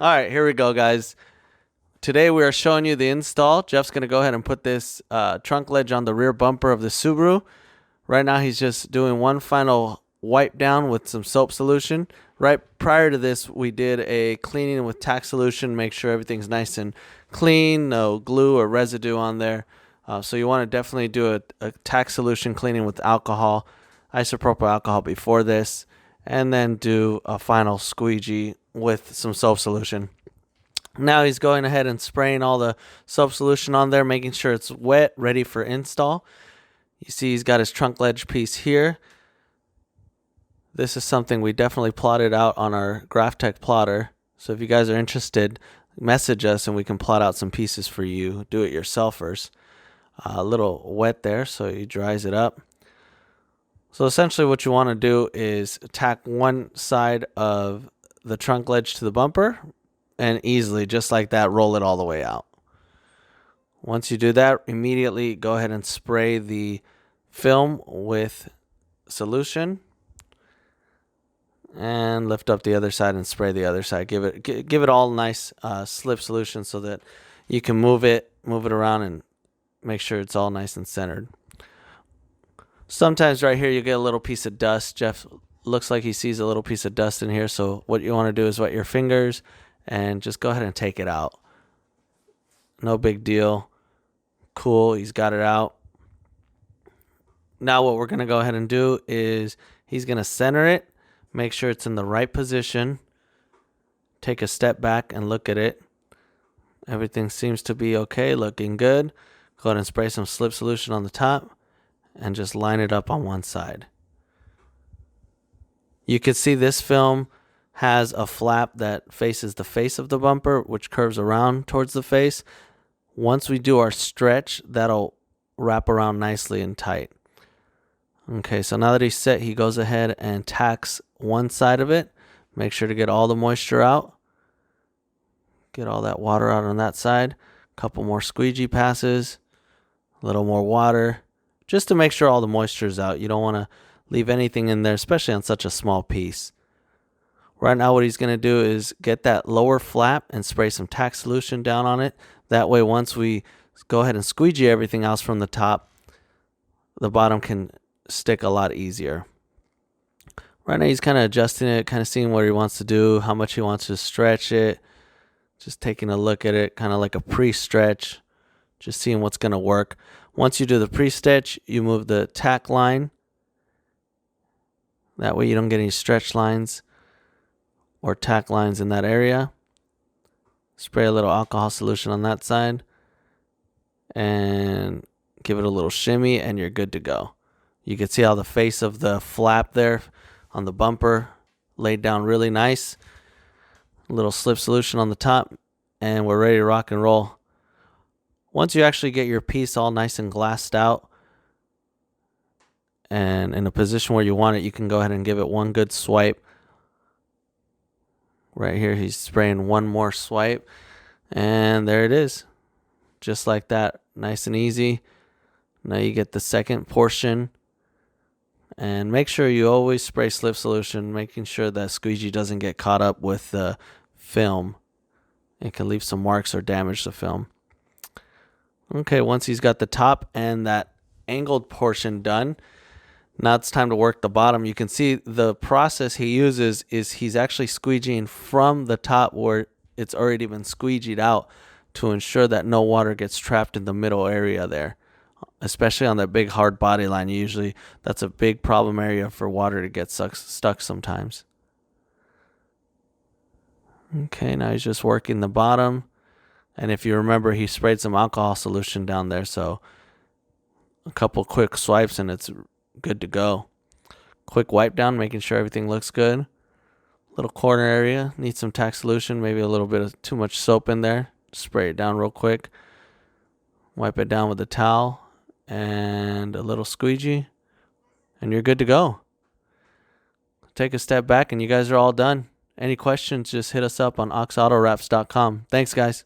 All right, here we go, guys. Today we are showing you the install. Jeff's going to go ahead and put this trunk ledge on the rear bumper of the Subaru. Right now he's just doing one final wipe down with some soap solution. Right prior to this, we did a cleaning with tack solution, make sure everything's nice and clean, no glue or residue on there. So you want to definitely do a tack solution cleaning with alcohol, isopropyl alcohol before this, and then do a final squeegee with some soap solution. Now he's going ahead and spraying all the soap solution on there, making sure it's wet, ready for install. You see he's got his trunk ledge piece here. This is something we definitely plotted out on our GraphTech plotter. So if you guys are interested, message us and we can plot out some pieces for you. Do it yourselfers. A little wet there, so he dries it up. So essentially what you want to do is tack one side of the trunk ledge to the bumper and easily, just like that, roll it all the way out. Once you do that, immediately go ahead and spray the film with solution and lift up the other side and spray the other side. Give it all nice slip solution so that you can move it around and make sure it's all nice and centered. Sometimes right here you get a little piece of dust. Jeff looks like he sees a little piece of dust in here, so what you want to do is wet your fingers and just go ahead and take it out. No big deal. Cool, he's got it out. Now what we're going to go ahead and do is he's going to center it, make sure it's in the right position, take a step back and look at it. Everything seems to be okay, looking good. Go ahead and spray some slip solution on the top and just line it up on one side. You can see this film has a flap that faces the face of the bumper, which curves around towards the face. Once we do our stretch, that'll wrap around nicely and tight. Okay, so now that he's set, he goes ahead and tacks one side of it. Make sure to get all the moisture out. Get all that water out on that side. Couple more squeegee passes. A little more water. Just to make sure all the moisture is out. You don't want to leave anything in there, especially on such a small piece. Right now what he's going to do is get that lower flap and spray some tack solution down on it. That way once we go ahead and squeegee everything else from the top, the bottom can stick a lot easier. Right now he's kind of adjusting it, kind of seeing what he wants to do, how much he wants to stretch it. Just taking a look at it, kind of like a pre-stretch. Just seeing what's going to work. Once you do the pre-stitch, you move the tack line. That way you don't get any stretch lines or tack lines in that area. Spray a little alcohol solution on that side and give it a little shimmy and you're good to go. You can see how the face of the flap there on the bumper laid down really nice. A little slip solution on the top and we're ready to rock and roll. Once you actually get your piece all nice and glassed out and in a position where you want it, you can go ahead and give it one good swipe. Right here, he's spraying one more swipe, and there it is. Just like that, nice and easy. Now you get the second portion, and make sure you always spray slip solution, making sure that squeegee doesn't get caught up with the film. It can leave some marks or damage the film. Okay, once he's got the top and that angled portion done, now it's time to work the bottom. You can see the process he uses is he's actually squeegeeing from the top where it's already been squeegeed out to ensure that no water gets trapped in the middle area there. Especially on that big hard body line, usually that's a big problem area for water to get stuck sometimes. Okay, now he's just working the bottom. And if you remember, he sprayed some alcohol solution down there, so a couple quick swipes and it's good to go. Quick wipe down, making sure everything looks good. Little corner area, needs some tack solution, maybe a little bit of too much soap in there. Spray it down real quick. Wipe it down with a towel and a little squeegee, and you're good to go. Take a step back and you guys are all done. Any questions, just hit us up on oxautowraps.com. Thanks, guys.